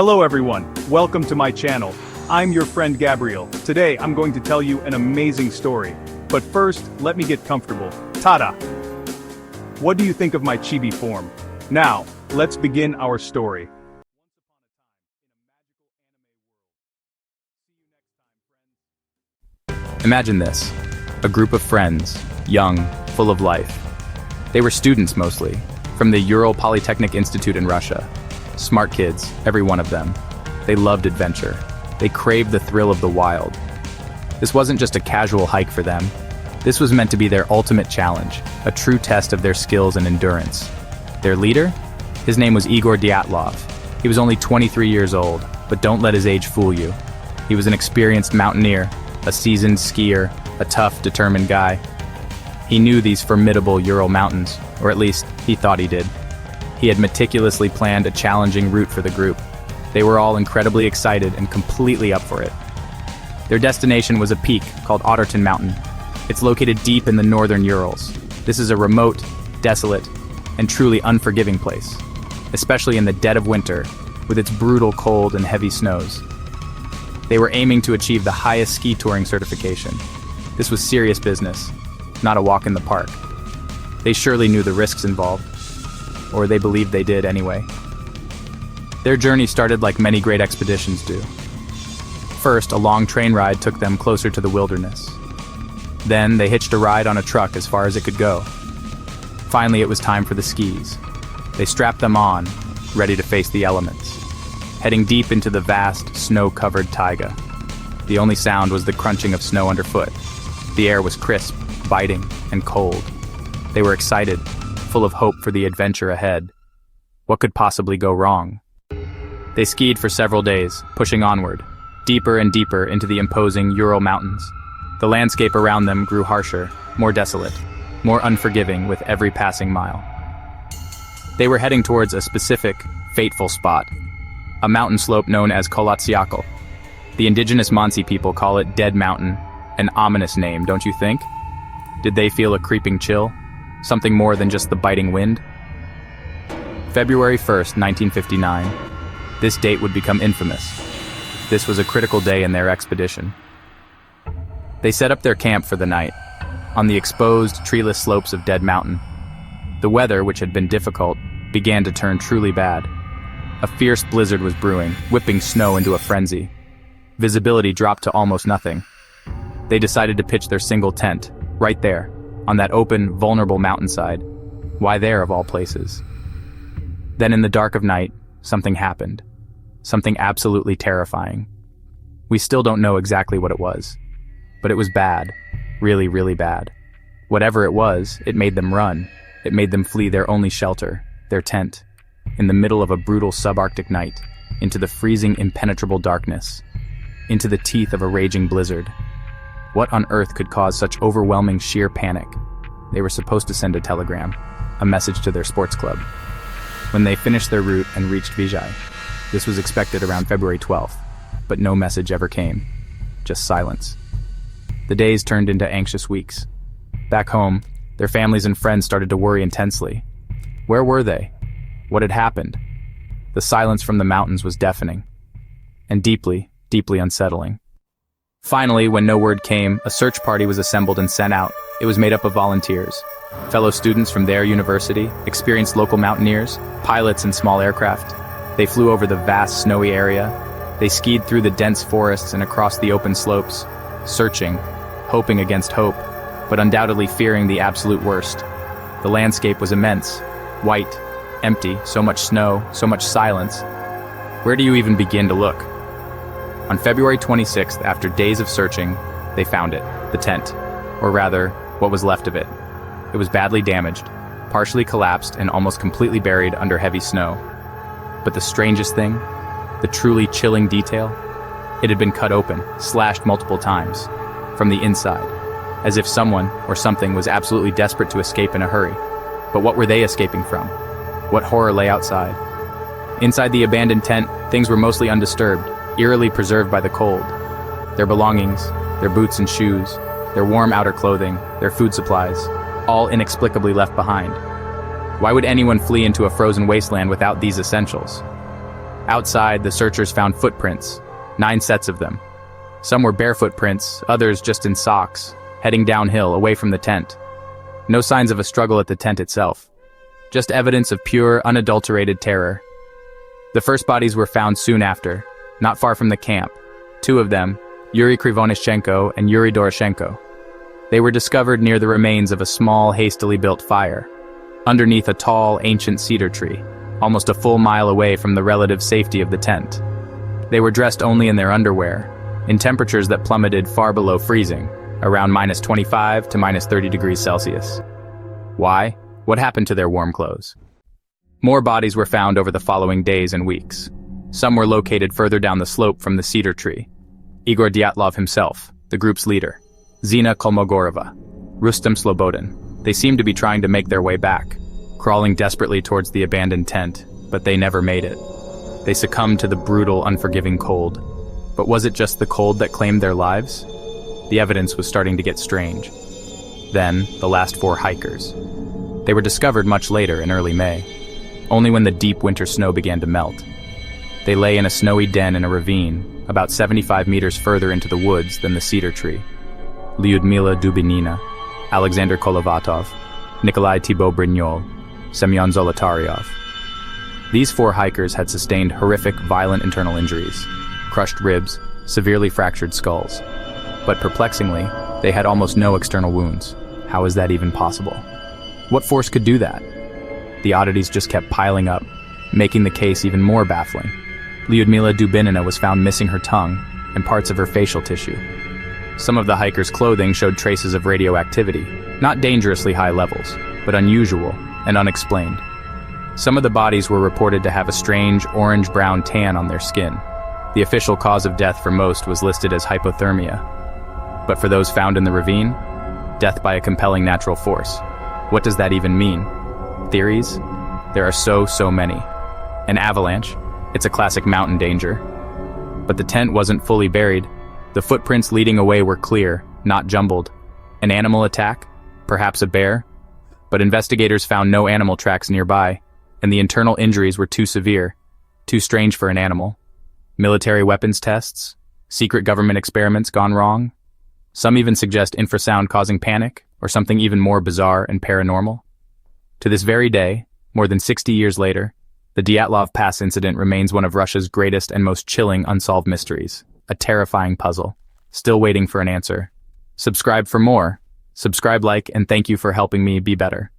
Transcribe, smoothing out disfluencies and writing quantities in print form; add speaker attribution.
Speaker 1: Hello everyone, welcome to my channel. I'm your friend Gabriel. Today I'm going to tell you an amazing story. But first, let me get comfortable. Tada! What do you think of my chibi form? Now, let's begin our story.
Speaker 2: Imagine this, a group of friends, young, full of life. They were students mostly, from the Ural Polytechnic Institute in Russia. Smart kids, every one of them. They loved adventure. They craved the thrill of the wild. This wasn't just a casual hike for them. This was meant to be their ultimate challenge, a true test of their skills and endurance. Their leader? His name was Igor Dyatlov. He was only 23 years old, but don't let his age fool you. He was an experienced mountaineer, a seasoned skier, a tough, determined guy. He knew these formidable Ural Mountains, or at least he thought he did. He had meticulously planned a challenging route for the group. They were all incredibly excited and completely up for it. Their destination was a peak called Otterton Mountain. It's located deep in the northern Urals. This is a remote, desolate, and truly unforgiving place, especially in the dead of winter, with its brutal cold and heavy snows. They were aiming to achieve the highest ski touring certification. This was serious business, not a walk in the park. They surely knew the risks involved, or they believed they did anyway. Their journey started like many great expeditions do. First, a long train ride took them closer to the wilderness. Then, they hitched a ride on a truck as far as it could go. Finally, it was time for the skis. They strapped them on, ready to face the elements, heading deep into the vast, snow-covered taiga. The only sound was the crunching of snow underfoot. The air was crisp, biting, and cold. They were excited, full of hope for the adventure ahead. What could possibly go wrong? They skied for several days, pushing onward, deeper and deeper into the imposing Ural Mountains. The landscape around them grew harsher, more desolate, more unforgiving with every passing mile. They were heading towards a specific, fateful spot, a mountain slope known as Kolatsiakal. The indigenous Mansi people call it Dead Mountain, an ominous name, don't you think? Did they feel a creeping chill? Something more than just the biting wind? February 1st, 1959. This date would become infamous. This was a critical day in their expedition. They set up their camp for the night, on the exposed, treeless slopes of Dead Mountain. The weather, which had been difficult, began to turn truly bad. A fierce blizzard was brewing, whipping snow into a frenzy. Visibility dropped to almost nothing. They decided to pitch their single tent, right there, on that open, vulnerable mountainside. Why there, of all places? Then in the dark of night, something happened. Something absolutely terrifying. We still don't know exactly what it was. But it was bad. Really, really bad. Whatever it was, it made them run. It made them flee their only shelter, their tent, in the middle of a brutal subarctic night, into the freezing, impenetrable darkness, into the teeth of a raging blizzard. What on earth could cause such overwhelming sheer panic? They were supposed to send a telegram, a message to their sports club. When they finished their route and reached Vijay, this was expected around February 12th, but no message ever came. Just silence. The days turned into anxious weeks. Back home, their families and friends started to worry intensely. Where were they? What had happened? The silence from the mountains was deafening, and deeply, deeply unsettling. Finally, when no word came, a search party was assembled and sent out. It was made up of volunteers, fellow students from their university, experienced local mountaineers, pilots in small aircraft. They flew over the vast snowy area. They skied through the dense forests and across the open slopes, searching, hoping against hope, but undoubtedly fearing the absolute worst. The landscape was immense, white, empty, so much snow, so much silence. Where do you even begin to look? On February 26th, after days of searching, they found it, the tent, or rather, what was left of it. It was badly damaged, partially collapsed and almost completely buried under heavy snow. But the strangest thing, the truly chilling detail, it had been cut open, slashed multiple times, from the inside, as if someone or something was absolutely desperate to escape in a hurry. But what were they escaping from? What horror lay outside? Inside the abandoned tent, things were mostly undisturbed, eerily preserved by the cold. Their belongings, their boots and shoes, their warm outer clothing, their food supplies, all inexplicably left behind. Why would anyone flee into a frozen wasteland without these essentials? Outside, the searchers found footprints, 9 sets of them. Some were barefoot prints, others just in socks, heading downhill away from the tent. No signs of a struggle at the tent itself. Just evidence of pure, unadulterated terror. The first bodies were found soon after, not far from the camp. 2 of them, Yuri Krivonishchenko and Yuri Doroshenko. They were discovered near the remains of a small, hastily built fire, underneath a tall, ancient cedar tree, almost a full mile away from the relative safety of the tent. They were dressed only in their underwear, in temperatures that plummeted far below freezing, around -25 to -30 degrees Celsius. Why? What happened to their warm clothes? More bodies were found over the following days and weeks. Some were located further down the slope from the cedar tree. Igor Dyatlov himself, the group's leader, Zina Kolmogorova, Rustem Slobodin. They seemed to be trying to make their way back, crawling desperately towards the abandoned tent, but they never made it. They succumbed to the brutal, unforgiving cold. But was it just the cold that claimed their lives? The evidence was starting to get strange. Then, the last 4 hikers. They were discovered much later in early May, only when the deep winter snow began to melt. They lay in a snowy den in a ravine, about 75 meters further into the woods than the cedar tree. Lyudmila Dubinina, Alexander Kolovatov, Nikolai Thibault-Brignol, Semyon Zolotaryov. These 4 hikers had sustained horrific, violent internal injuries, crushed ribs, severely fractured skulls. But perplexingly, they had almost no external wounds. How is that even possible? What force could do that? The oddities just kept piling up, making the case even more baffling. Lyudmila Dubinina was found missing her tongue and parts of her facial tissue. Some of the hikers' clothing showed traces of radioactivity, not dangerously high levels, but unusual and unexplained. Some of the bodies were reported to have a strange orange-brown tan on their skin. The official cause of death for most was listed as hypothermia. But for those found in the ravine, death by a compelling natural force. What does that even mean? Theories? There are so many. An avalanche? It's a classic mountain danger. But the tent wasn't fully buried. The footprints leading away were clear, not jumbled. An animal attack? Perhaps a bear? But investigators found no animal tracks nearby, and the internal injuries were too severe, too strange for an animal. Military weapons tests? Secret government experiments gone wrong? Some even suggest infrasound causing panic, or something even more bizarre and paranormal. To this very day, more than 60 years later, the Dyatlov Pass incident remains one of Russia's greatest and most chilling unsolved mysteries, a terrifying puzzle, still waiting for an answer. Subscribe for more. Subscribe, like, and thank you for helping me be better.